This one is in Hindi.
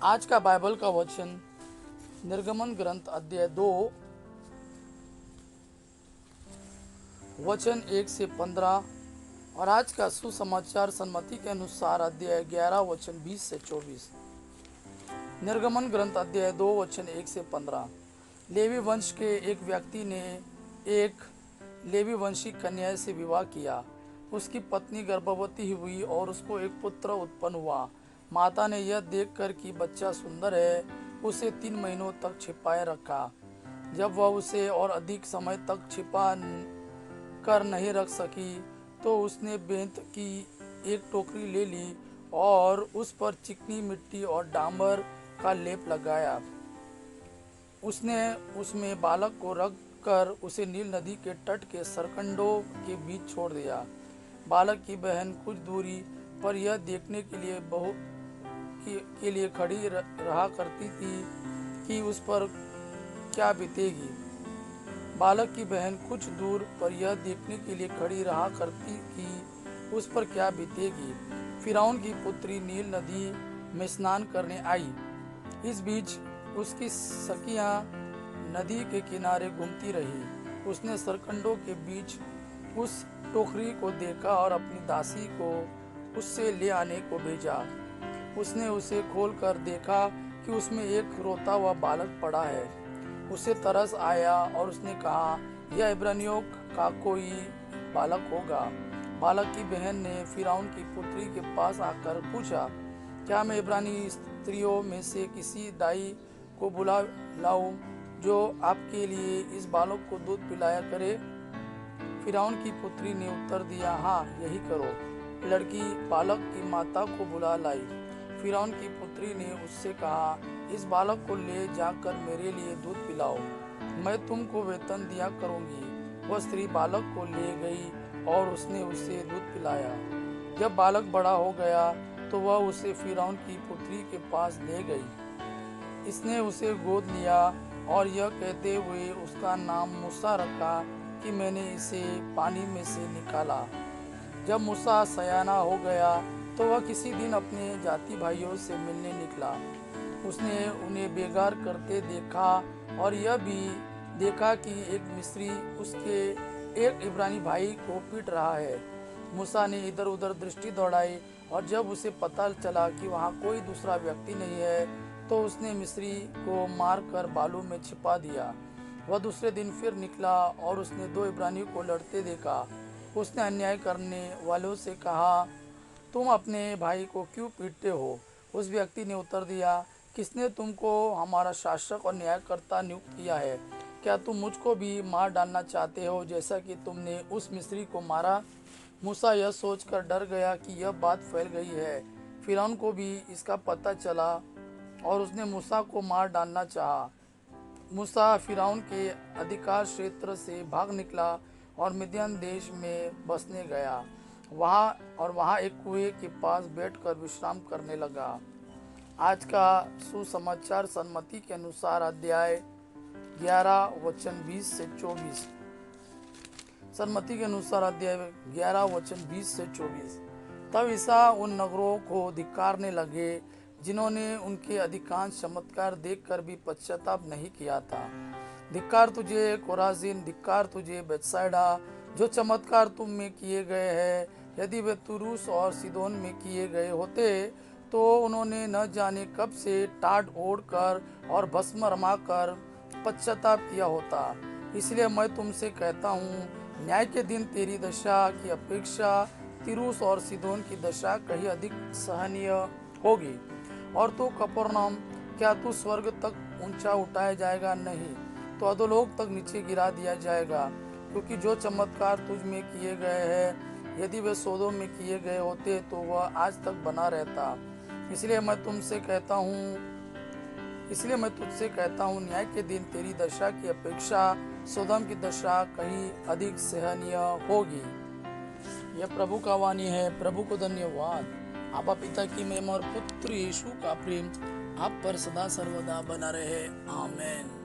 आज का बाइबल का वचन निर्गमन ग्रंथ अध्याय 2 वचन 1 से 15 और आज का सुसमाचार सन्मति के अनुसार अध्याय 11 वचन 20 से 24। निर्गमन ग्रंथ अध्याय 2 वचन 1 से 15। लेवी वंश के एक व्यक्ति ने एक लेवी वंशी कन्या से विवाह किया। उसकी पत्नी गर्भवती हुई और उसको एक पुत्र उत्पन्न हुआ। माता ने यह देखकर कि बच्चा सुंदर है, उसे 3 महीनों तक छिपाए रखा। जब वह उसे और अधिक समय तक छिपा कर नहीं रख सकी तो उसने बेंत की एक टोकरी ले ली और उस पर चिकनी मिट्टी और डामर का लेप लगाया। उसने उसमें बालक को रख कर उसे नील नदी के तट के सरकंडों के बीच छोड़ दिया। बालक की बहन कुछ दूरी पर यह देखने के लिए खड़ी रहा करती थी कि उस पर क्या बीतेगी। बालक की बहन कुछ दूर पर यह देखने के लिए खड़ी रहा करती कि उस पर क्या बीतेगी। फिरौन की पुत्री नील नदी में स्नान करने आई। इस बीच उसकी सखियां नदी के किनारे घूमती रही। उसने सरकंडों के बीच उस टोकरी को देखा और अपनी दासी को उससे ले आने को भेजा। उसने उसे खोलकर देखा कि उसमें एक रोता हुआ बालक पड़ा है। उसे तरस आया और उसने कहा, यह इब्रानियों का कोई बालक होगा। बालक की बहन ने फिरौन की पुत्री के पास आकर पूछा, क्या मैं इब्रानी स्त्रियों में से किसी दाई को बुला लाऊं जो आपके लिए इस बालक को दूध पिलाया करे? फिरौन की पुत्री ने उत्तर दिया, हाँ, यही करो। लड़की बालक की माता को बुला लाई। फिरौन की पुत्री ने उससे कहा, इस बालक को ले जाकर मेरे लिए दूध पिलाओ, मैं तुमको वेतन दिया करूंगी। वह स्त्री बालक को ले गई और उसने उसे दूध पिलाया। जब बालक बड़ा हो गया तो वह उसे फिरौन की पुत्री के पास ले गई। इसने उसे गोद लिया और यह कहते हुए उसका नाम मूसा रखा कि मैंने इसे पानी में से निकाला। जब मूसा सयाना हो गया तो वह किसी दिन अपने जाति भाइयों से मिलने निकला। उसने उन्हें बेगार करते देखा और यह भी देखा कि एक मिस्री उसके एक इब्रानी भाई को पीट रहा है। मूसा ने इधर उधर दृष्टि दौड़ाई और जब उसे पता चला कि वहाँ कोई दूसरा व्यक्ति नहीं है तो उसने मिस्री को मारकर बालू में छिपा दिया। वह दूसरे दिन फिर निकला और उसने 2 इब्रानियों को लड़ते देखा। उसने अन्याय करने वालों से कहा, तुम अपने भाई को क्यों पीटते हो? उस व्यक्ति ने उत्तर दिया, किसने तुमको हमारा शासक और न्यायकर्ता नियुक्त किया है? क्या तुम मुझको भी मार डालना चाहते हो जैसा कि तुमने उस मिस्री को मारा? मूसा यह सोचकर डर गया कि यह बात फैल गई है। फिरौन को भी इसका पता चला और उसने मूसा को मार डालना चाहा। मूसा फिरौन के अधिकार क्षेत्र से भाग निकला और मिद्यान देश में बसने गया। वहाँ एक कुएं के पास बैठकर विश्राम करने लगा। आज का सुसमाचार सन्मति के अनुसार अध्याय 11 वचन 20 से 24। सन्मति के अनुसार अध्याय 11 वचन 20 से 24। तब ईसा उन नगरों को धिक्कारने लगे जिन्होंने उनके अधिकांश चमत्कार देखकर भी पश्चाताप नहीं किया था। धिक्कार तुझे कोराजीन, धिक्कार तुझे बेतसैदा, जो चमत्कार तुम में किए गए हैं, यदि वे तुरूस और सीदोन में किए गए होते तो उन्होंने न जाने कब से टाट ओढ़कर और भस्म रमाकर पश्चाताप किया होता। इसलिए मैं तुमसे कहता हूँ, न्याय के दिन तेरी दशा की अपेक्षा तिरूस और सीदोन की दशा कहीं अधिक सहनीय होगी। और तू कफरनहूम, क्या तू स्वर्ग तक ऊंचा उठाया जाएगा? नहीं, तो अधोलोक तक नीचे गिरा दिया जाएगा। क्योंकि जो चमत्कार तुझ में किए गए हैं, यदि वे सोदोम में किए गए होते तो वह आज तक बना रहता। इसलिए मैं तुझसे कहता हूँ, न्याय के दिन तेरी दशा की अपेक्षा सोदोम की दशा कहीं अधिक सहनीय होगी। यह प्रभु का वाणी है। प्रभु को धन्यवाद। आबा पिता की महिमा और पुत्र यीशु का प्रेम आप पर सदा सर्वदा बना रहे। आमीन।